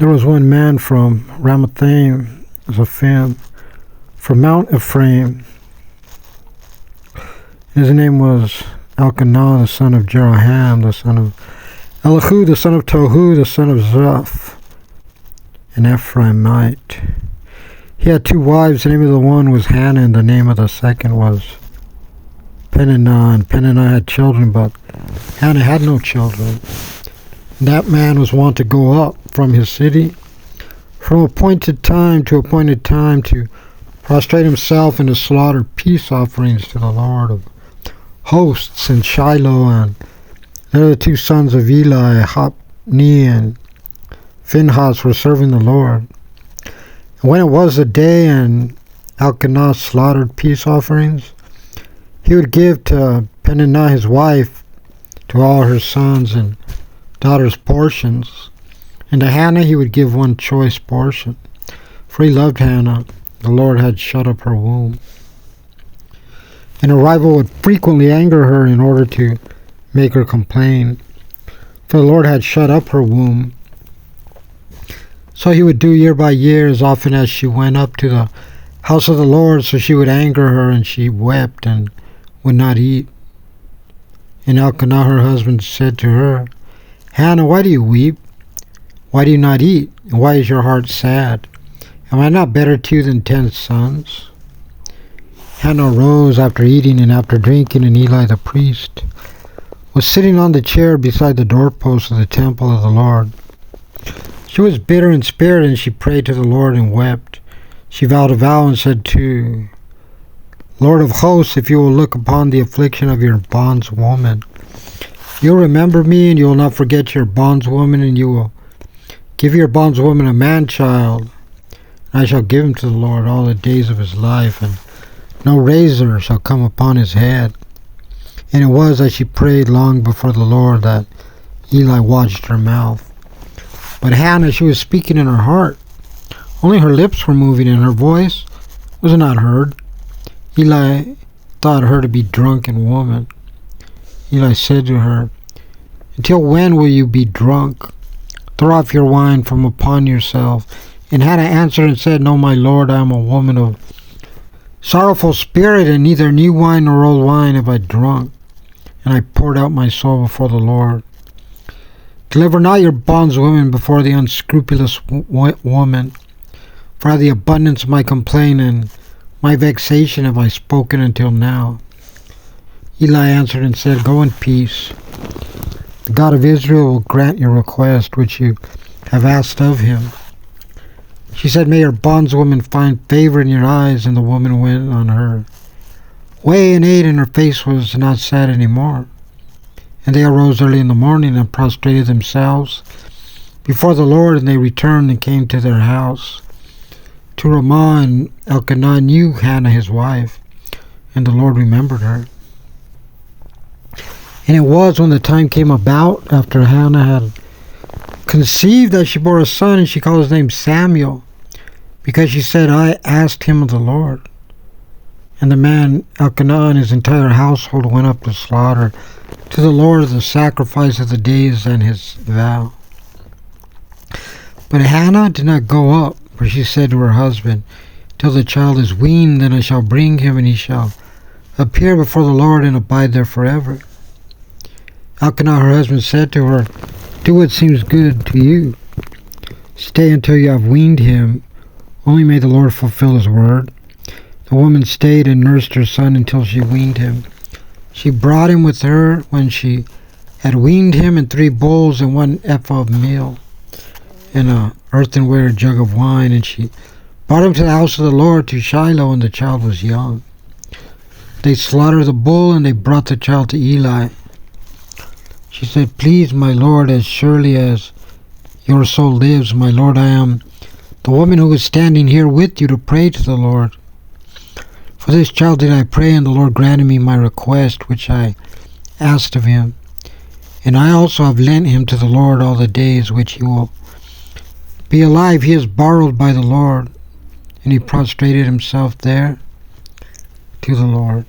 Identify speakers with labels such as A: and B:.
A: There was one man from Ramathaim, Zophim, from Mount Ephraim. His name was Elkanah, the son of Jeroham, the son of Elihu, the son of Tohu, the son of Zoph, an Ephraimite. He had two wives. The name of the one was Hannah, and the name of the second was Peninnah. And Peninnah had children, but Hannah had no children. That man was wont to go up from his city from appointed time to prostrate himself and to slaughter peace offerings to the Lord of hosts in Shiloh. And there the two sons of Eli, Hophni and Phinehas, were serving the Lord. And when it was the day and Elkanah slaughtered peace offerings, he would give to Peninnah his wife, to all her sons and daughters' portions, and to Hannah he would give one choice portion, for he loved Hannah. The Lord had shut up her womb. And her rival would frequently anger her in order to make her complain, for the Lord had shut up her womb. So he would do year by year, as often as she went up to the house of the Lord, so she would anger her, and she wept and would not eat. And Elkanah her husband said to her, Hannah, why do you weep? Why do you not eat? And why is your heart sad? Am I not better to you than 10 sons? Hannah rose after eating and after drinking, and Eli the priest was sitting on the chair beside the doorpost of the temple of the Lord. She was bitter in spirit, and she prayed to the Lord and wept. She vowed a vow and said to Lord of hosts, if you will look upon the affliction of your bondswoman, you'll remember me, and you will not forget your bondswoman, and you will give your bondswoman a man-child, and I shall give him to the Lord all the days of his life, and no razor shall come upon his head. And it was as she prayed long before the Lord that Eli watched her mouth. But Hannah, she was speaking in her heart. Only her lips were moving, and her voice was not heard. Eli thought her to be drunken woman. Eli said to her, Until when will you be drunk? Throw off your wine from upon yourself. And Hannah answered and said, No, my Lord, I am a woman of sorrowful spirit, and neither new wine nor old wine have I drunk. And I poured out my soul before the Lord. Deliver not your bondswoman before the unscrupulous woman. For out of the abundance of my complaint and my vexation have I spoken until now. Eli answered and said, Go in peace. The God of Israel will grant your request which you have asked of him. She said, May your bondswoman find favor in your eyes. And the woman went on her way and ate, and her face was not sad any more. And they arose early in the morning and prostrated themselves before the Lord, and they returned and came to their house to Ramah. And Elkanah knew Hannah his wife, and the Lord remembered her. And it was when the time came about, after Hannah had conceived, that she bore a son, and she called his name Samuel, because she said, I asked him of the Lord. And the man Elkanah and his entire household went up to slaughter to the Lord the sacrifice of the days and his vow. But Hannah did not go up, for she said to her husband, Till the child is weaned, then I shall bring him, and he shall appear before the Lord and abide there forever. Elkanah her husband said to her, Do what seems good to you. Stay until you have weaned him. Only may the Lord fulfill his word. The woman stayed and nursed her son until she weaned him. She brought him with her when she had weaned him, and 3 bowls and 1 ephah of meal, and an earthenware jug of wine. And she brought him to the house of the Lord, to Shiloh, and the child was young. They slaughtered the bull, and they brought the child to Eli. She said, Please, my Lord, as surely as your soul lives, my Lord, I am the woman who was standing here with you to pray to the Lord. For this child did I pray, and the Lord granted me my request, which I asked of him. And I also have lent him to the Lord all the days which he will be alive. He is borrowed by the Lord. And he prostrated himself there to the Lord.